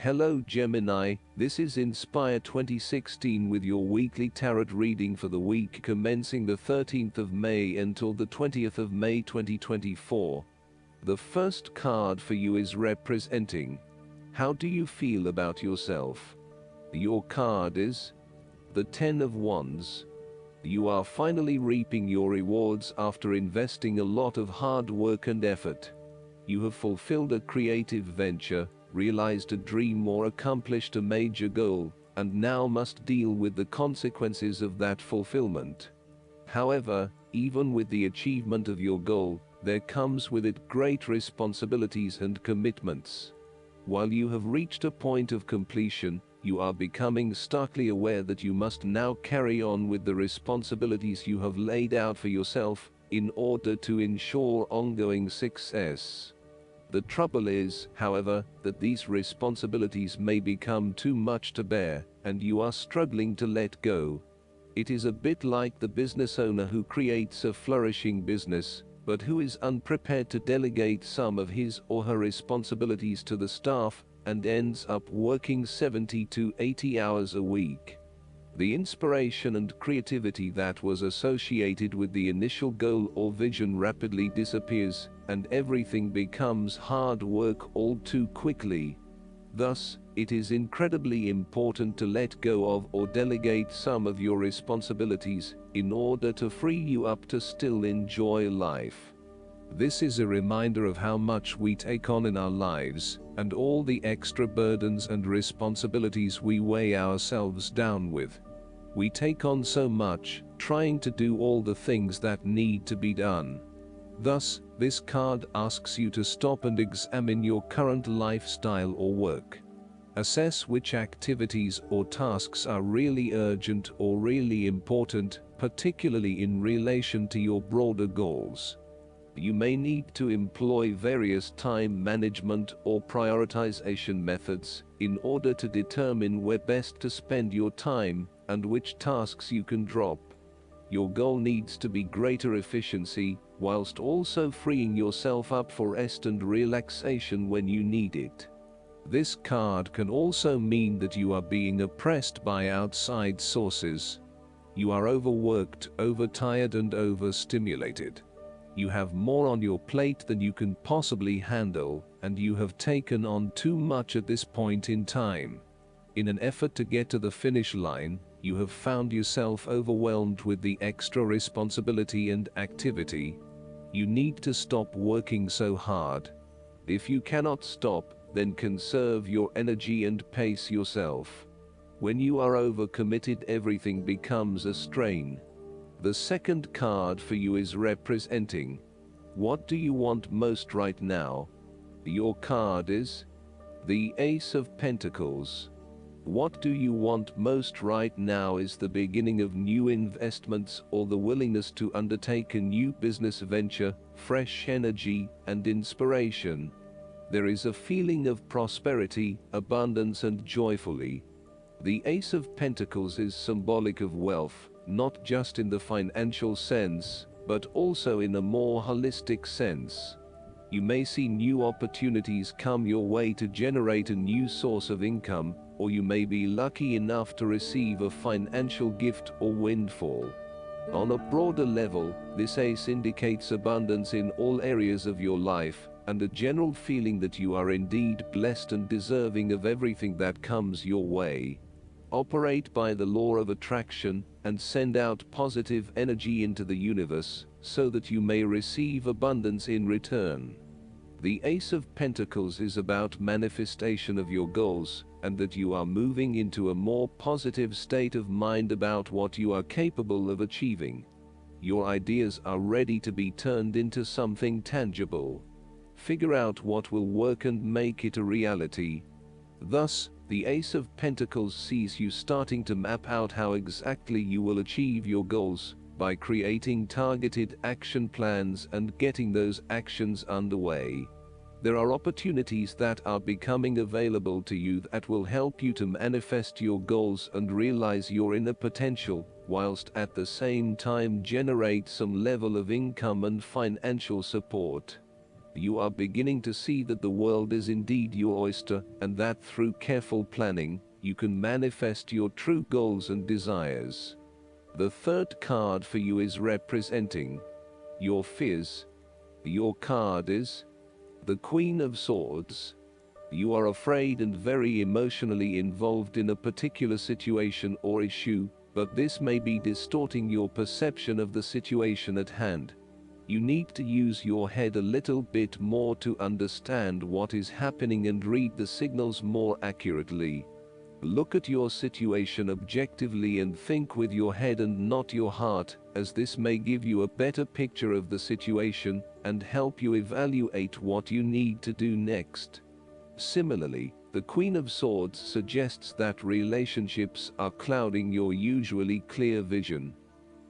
Hello Gemini, this is Inspire 2016 with your weekly tarot reading for the week commencing the 13th of May until the 20th of May 2024. The first card for you is representing, how do you feel about yourself? Your card is the Ten of Wands. You are finally reaping your rewards after investing a lot of hard work and effort. You have fulfilled a creative venture, realized a dream or accomplished a major goal, and now must deal with the consequences of that fulfillment. However, even with the achievement of your goal, there comes with it great responsibilities and commitments. While you have reached a point of completion, you are becoming starkly aware that you must now carry on with the responsibilities you have laid out for yourself in order to ensure ongoing success. The trouble is, however, that these responsibilities may become too much to bear, and you are struggling to let go. It is a bit like the business owner who creates a flourishing business, but who is unprepared to delegate some of his or her responsibilities to the staff, and ends up working 70 to 80 hours a week. The inspiration and creativity that was associated with the initial goal or vision rapidly disappears, and everything becomes hard work all too quickly. Thus, it is incredibly important to let go of or delegate some of your responsibilities in order to free you up to still enjoy life. This is a reminder of how much we take on in our lives, and all the extra burdens and responsibilities we weigh ourselves down with. We take on so much, trying to do all the things that need to be done. Thus, this card asks you to stop and examine your current lifestyle or work. Assess which activities or tasks are really urgent or really important, particularly in relation to your broader goals. You may need to employ various time management or prioritization methods in order to determine where best to spend your time and which tasks you can drop. Your goal needs to be greater efficiency, whilst also freeing yourself up for rest and relaxation when you need it. This card can also mean that you are being oppressed by outside sources. You are overworked, overtired, and overstimulated. You have more on your plate than you can possibly handle, and you have taken on too much at this point in time. In an effort to get to the finish line, you have found yourself overwhelmed with the extra responsibility and activity. You need to stop working so hard. If you cannot stop, then conserve your energy and pace yourself. When you are overcommitted, everything becomes a strain. The second card for you is representing, what do you want most right now? Your card is the Ace of Pentacles. What do you want most right now is the beginning of new investments or the willingness to undertake a new business venture, fresh energy and inspiration. There is a feeling of prosperity, abundance and joyfully. The Ace of Pentacles is symbolic of wealth, not just in the financial sense, but also in a more holistic sense. You may see new opportunities come your way to generate a new source of income, or you may be lucky enough to receive a financial gift or windfall. On a broader level, this ace indicates abundance in all areas of your life, and a general feeling that you are indeed blessed and deserving of everything that comes your way. Operate by the law of attraction, and send out positive energy into the universe, so that you may receive abundance in return. The Ace of Pentacles is about manifestation of your goals, and that you are moving into a more positive state of mind about what you are capable of achieving. Your ideas are ready to be turned into something tangible. Figure out what will work and make it a reality. Thus, the Ace of Pentacles sees you starting to map out how exactly you will achieve your goals, by creating targeted action plans and getting those actions underway. There are opportunities that are becoming available to you that will help you to manifest your goals and realize your inner potential, whilst at the same time generate some level of income and financial support. You are beginning to see that the world is indeed your oyster, and that through careful planning, you can manifest your true goals and desires. The third card for you is representing your fears. Your card is the Queen of Swords. You are afraid and very emotionally involved in a particular situation or issue, but this may be distorting your perception of the situation at hand. You need to use your head a little bit more to understand what is happening and read the signals more accurately. Look at your situation objectively and think with your head and not your heart, as this may give you a better picture of the situation and help you evaluate what you need to do next. Similarly, the Queen of Swords suggests that relationships are clouding your usually clear vision.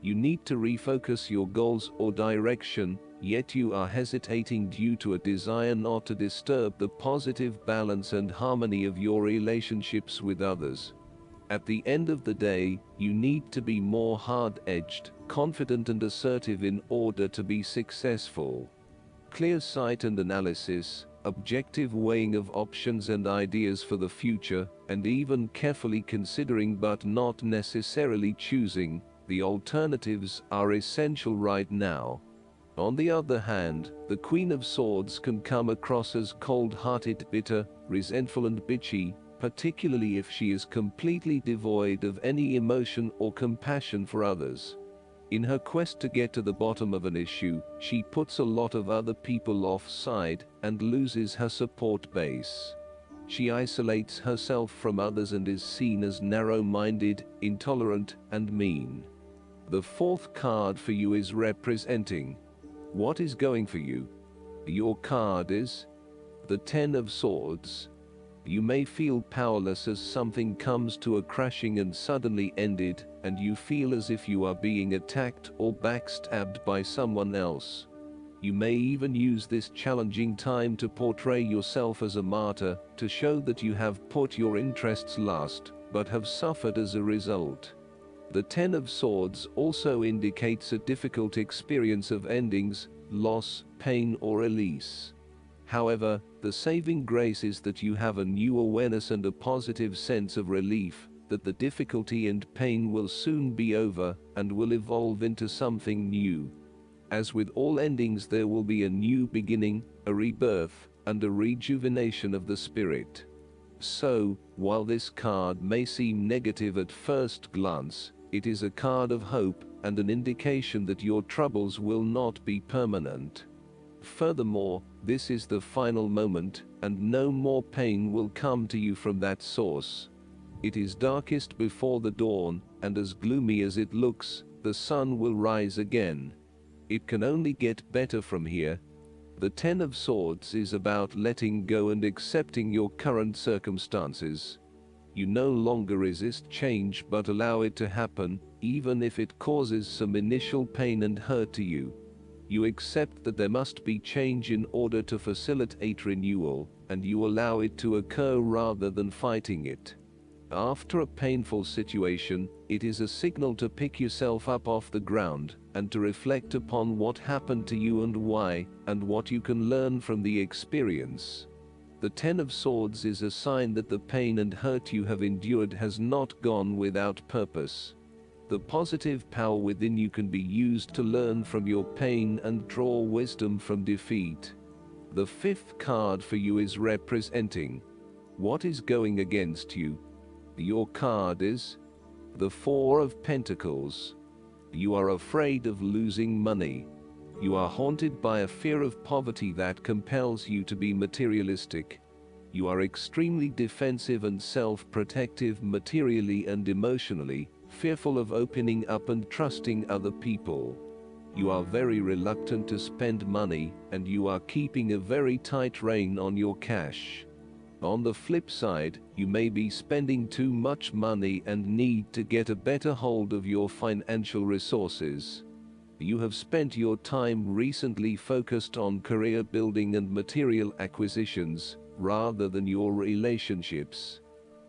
You need to refocus your goals or direction, yet you are hesitating due to a desire not to disturb the positive balance and harmony of your relationships with others. At the end of the day, you need to be more hard-edged, confident and assertive in order to be successful. Clear sight and analysis, objective weighing of options and ideas for the future, and even carefully considering but not necessarily choosing the alternatives are essential right now. On the other hand, the Queen of Swords can come across as cold-hearted, bitter, resentful and bitchy, particularly if she is completely devoid of any emotion or compassion for others. In her quest to get to the bottom of an issue, she puts a lot of other people offside and loses her support base. She isolates herself from others and is seen as narrow-minded, intolerant, and mean. The fourth card for you is representing what is going for you. Your card is the Ten of Swords. You may feel powerless as something comes to a crashing and suddenly ended, and you feel as if you are being attacked or backstabbed by someone else. You may even use this challenging time to portray yourself as a martyr, to show that you have put your interests last, but have suffered as a result. The Ten of Swords also indicates a difficult experience of endings, loss, pain or release. However, the saving grace is that you have a new awareness and a positive sense of relief, that the difficulty and pain will soon be over and will evolve into something new. As with all endings, there will be a new beginning, a rebirth, and a rejuvenation of the spirit. So, while this card may seem negative at first glance, it is a card of hope and an indication that your troubles will not be permanent. Furthermore, this is the final moment, and no more pain will come to you from that source. It is darkest before the dawn, and as gloomy as it looks, the sun will rise again. It can only get better from here. The Ten of Swords is about letting go and accepting your current circumstances. You no longer resist change but allow it to happen, even if it causes some initial pain and hurt to you. You accept that there must be change in order to facilitate renewal, and you allow it to occur rather than fighting it. After a painful situation, it is a signal to pick yourself up off the ground, and to reflect upon what happened to you and why, and what you can learn from the experience. The Ten of Swords is a sign that the pain and hurt you have endured has not gone without purpose. The positive power within you can be used to learn from your pain and draw wisdom from defeat. The fifth card for you is representing what is going against you. Your card is the Four of Pentacles. You are afraid of losing money. You are haunted by a fear of poverty that compels you to be materialistic. You are extremely defensive and self-protective materially and emotionally, fearful of opening up and trusting other people. You are very reluctant to spend money, and you are keeping a very tight rein on your cash. On the flip side, you may be spending too much money and need to get a better hold of your financial resources. You have spent your time recently focused on career building and material acquisitions, rather than your relationships.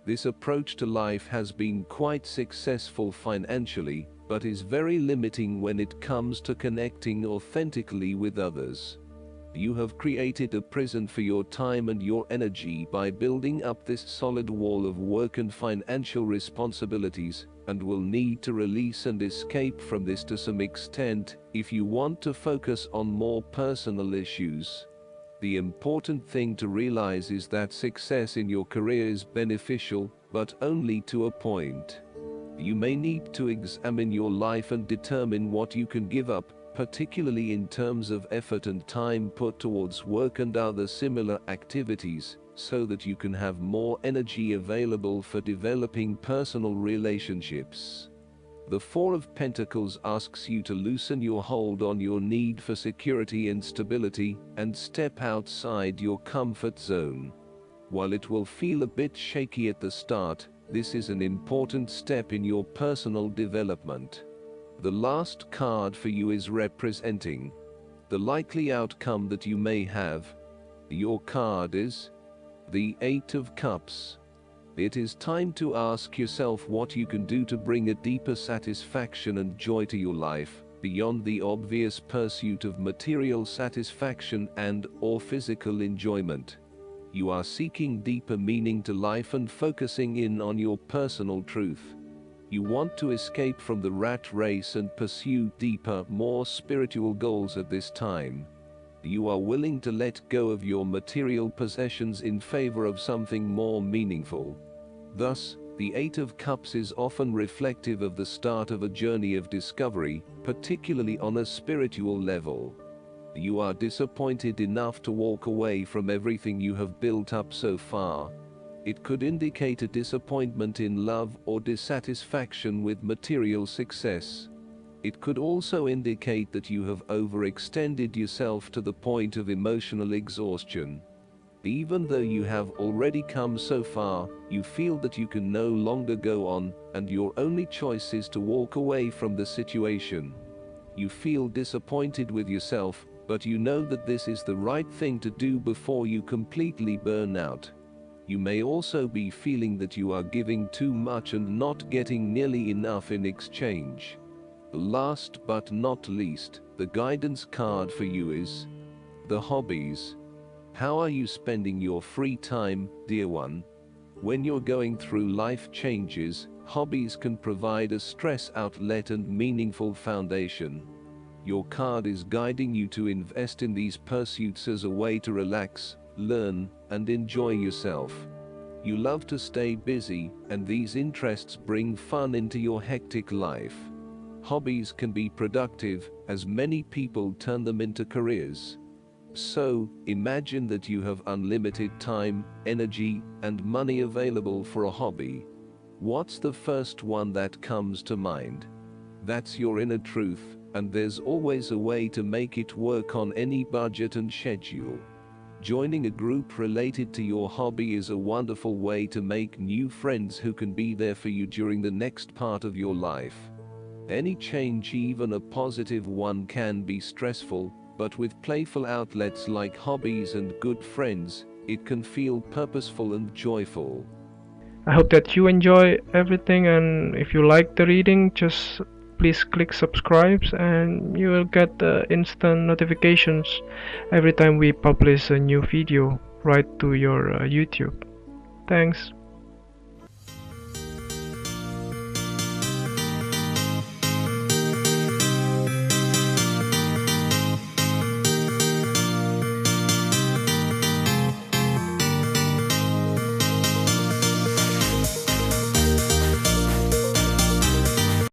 This approach to life has been quite successful financially, but is very limiting when it comes to connecting authentically with others. You have created a prison for your time and your energy by building up this solid wall of work and financial responsibilities, and will need to release and escape from this to some extent if you want to focus on more personal issues. The important thing to realize is that success in your career is beneficial, but only to a point. You may need to examine your life and determine what you can give up, particularly in terms of effort and time put towards work and other similar activities, so that you can have more energy available for developing personal relationships. The Four of Pentacles asks you to loosen your hold on your need for security and stability, and step outside your comfort zone. While it will feel a bit shaky at the start, this is an important step in your personal development. The last card for you is representing the likely outcome that you may have. Your card is the Eight of Cups. It is time to ask yourself what you can do to bring a deeper satisfaction and joy to your life, beyond the obvious pursuit of material satisfaction and/or physical enjoyment. You are seeking deeper meaning to life and focusing in on your personal truth. You want to escape from the rat race and pursue deeper, more spiritual goals at this time. You are willing to let go of your material possessions in favor of something more meaningful. Thus, the Eight of Cups is often reflective of the start of a journey of discovery, particularly on a spiritual level. You are disappointed enough to walk away from everything you have built up so far. It could indicate a disappointment in love or dissatisfaction with material success. It could also indicate that you have overextended yourself to the point of emotional exhaustion. Even though you have already come so far, you feel that you can no longer go on, and your only choice is to walk away from the situation. You feel disappointed with yourself, but you know that this is the right thing to do before you completely burn out. You may also be feeling that you are giving too much and not getting nearly enough in exchange. Last but not least, the guidance card for you is the Hobbies. How are you spending your free time, dear one? When you're going through life changes, hobbies can provide a stress outlet and meaningful foundation. Your card is guiding you to invest in these pursuits as a way to relax, learn, and enjoy yourself. You love to stay busy, and these interests bring fun into your hectic life. Hobbies can be productive, as many people turn them into careers. So, imagine that you have unlimited time, energy, and money available for a hobby. What's the first one that comes to mind? That's your inner truth, and there's always a way to make it work on any budget and schedule. Joining a group related to your hobby is a wonderful way to make new friends who can be there for you during the next part of your life. Any change, even a positive one, can be stressful, but with playful outlets like hobbies and good friends, it can feel purposeful and joyful. I hope that you enjoy everything, and if you like the reading, just please click subscribe and you will get instant notifications every time we publish a new video right to your YouTube. Thanks.